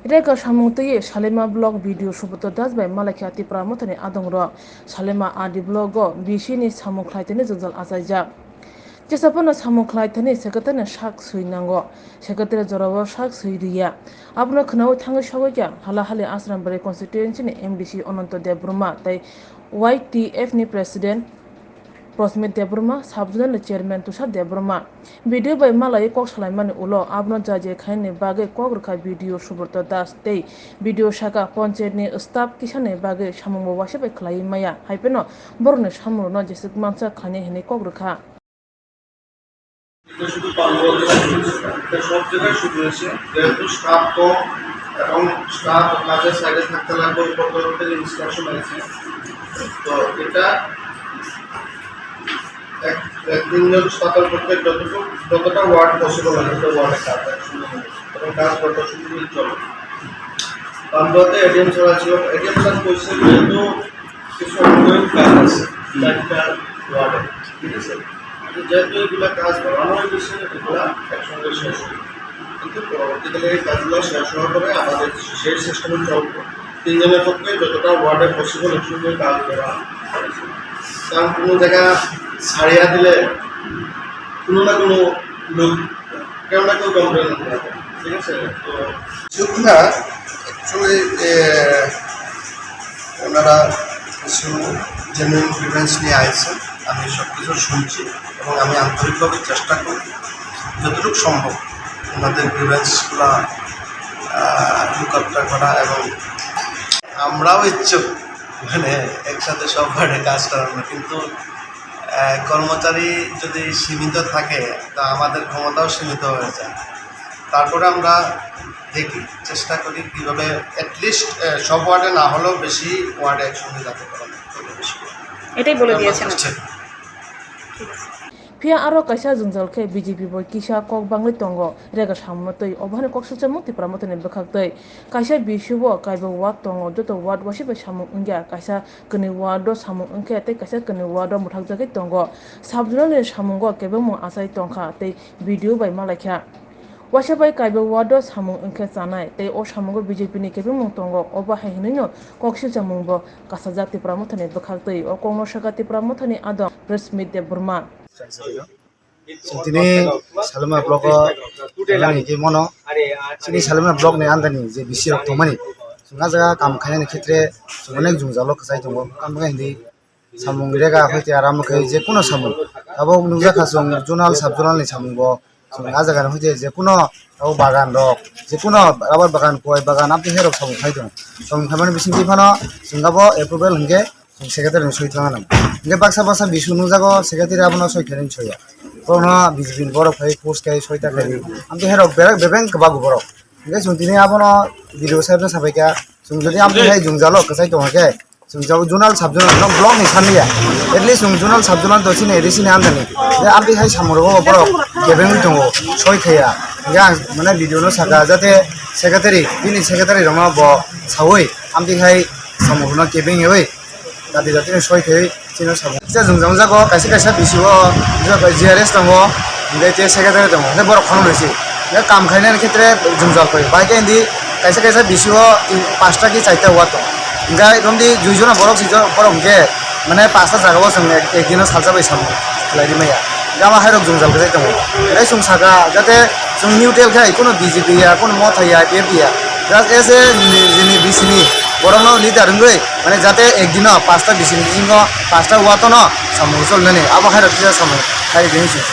REGA samungni Salema blog video subuto das by Malaikha TIPRAni thani adongrog Salema adi blogo bisini samung khlaitani Jwngjal asaijak. Jesapana samung khlaitani sekatana shak suinango sekatara jorabo shak suiriya. Abno khnaw thangi shogja hala hali asram bare constituency ni MDC Ananta Debbarma tai YTF ni president Debbarma Sabjunal chairman Tusha Debbarma BDO by Malai Kok Salaimani Ulo Abno Jaje Khaini Bage Kogrka BDO Suburto Das Day BDO Shaka Ponche ni staff Kishane Bage Shamungo Washabe Klai Maya Hypeno Borne Shamu no Jesik Mansa Khane Hene Kogrka শুধু সব জায়গায় শুরু হয়েছে যেহেতু staff কম এবং staff কাজের সাইডে থাকতে লাগবে পরবর্তীতে ইনস্ট্রাকশন আছে তো এটা একদিনের সকাল করতে যতটা ওয়ার্ড পসিবল হয় তত ওয়ার্ডে কাজ এবং কাজ করতে শুরু চলে বান্ধবতে এডিএম ছাড়া ছিল এডিএম ছাড়া করছে যেহেতু কিছু অনগোয়িং কাজ আছে একটা ওয়ার্ডে ঠিক আছে যেহেতু এগুলো কাজ বাড়ানো হয়েছে এগুলো একসঙ্গে শেষ হবে কিন্তু পরবর্তীকালে এই কাজগুলো শেষ হওয়ার পরে আমাদের সেই সিস্টেমে চলবে তিনজনের পক্ষে যতটা ওয়ার্ডে পসিবল একসঙ্গে কাজ করা কারণ কোনো জায়গা ছাড়িয়ে দিলে কোনো না কোনো লোক কেউ না কেউ কমপ্লেন করে ঠিক আছে তো সেগুলো অ্যাকচুয়ালি ওনারা কিছু জেনুইন প্রিফারেন্স নিয়ে আসছেন আমি সব কিছু শুনছি এবং আমি আন্তরিকভাবে চেষ্টা করি যতটুকু সম্ভব ওনাদের প্রিফারেন্সগুলো লুকআপটা করা এবং আমরাও ইচ্ছুক মানে একসাথে সব বাড়ি কাজ করানো কিন্তু কর্মচারী যদি সীমিত থাকে তা আমাদের ক্ষমতাও সীমিত হয়ে যায় তারপরে আমরা দেখি চেষ্টা করি কীভাবে অ্যাটলিস্ট সব ওয়ার্ডে না হলেও বেশি ওয়ার্ডে একসঙ্গে যাতে করানো এটাই বলে দিয়েছেন Pia aro kaisa Jwngjal ke BJP boy kisa kok bangli tongo REGA sammatoi obhane kok sucha TIPRAni thani bkhaktoi kaisa bishubo kaibo ward tongo joto ward wasibe samung ungya kaisa kni ward do samung ungke tei kaisa kni ward do muthakjagui tongo sabjunal ni samungo kebemo asai tongkha tei BDO by Malaikha Washabai kaibo ward do samung ungke chanai tei o samungo BJP ni kebemo tongo oba hainino kok sucha mungbo kasajak TIPRAni thani bkhaktoi o kongno shaka TIPRAni thani adong press meet Debbarma Sini Salema blog ni je mono sini Salema blog ni andani je bisi rok thomani sunga jaga kam khane ni khetre onek Jwngjal khasai tongo kam ga hindi samung REGA hoite aram khai je kono samung abo nungja khasong zonal sub zonal ni samung bo sunga jaga ni hoite je kono abo bagan rok je kono rabar bagan koi bagan apni herok samung khai dong samung khamani bising tifano sunga bo approval hingge secretary soi thangana hingge baksa baksa bisu nujago secretary abono soi kherin soya kono bijbin borok hai post kai soita kai amti herok berak bebeng kebagu borok hingge suntini abono BDO sahibna sabaika sung jodi amti hai Jwngjal kasai tongake sung zonal sub zonal no blog ni sanliya at least sung zonal sub zonal to sine edisine andani je amti hai samuro borok bebeng tongo soi khaya hingge mane BDO no saka jate secretary bini secretary roma bo sawoi amti hai samuro no kebeng oi tadi jati soi khaya sino sabu se Jwngjal jago kaisa kaisa bisiwo GRS tongo hingge te secretary tongo ne borok khono resi ne kam khainani khetre Jwngjal koi baike indi kaisa kaisa bisiwo 5টা ki 4টা word tongo hingga romdi 2 jona borok 6 jona borok hingge mane 5টা jagao sung ekdino saljabai samu khlaidi maya gama hairok Jwngjal kai tongo ei sung saka jate sung neutral khai kono BJP ya kono moth ya PF ya just as a jini bisini borokno leader ngoi mane jate ekdino 5টা bisini jingo 5টা word no samu solnani abo hairok kisa samu kai deni sung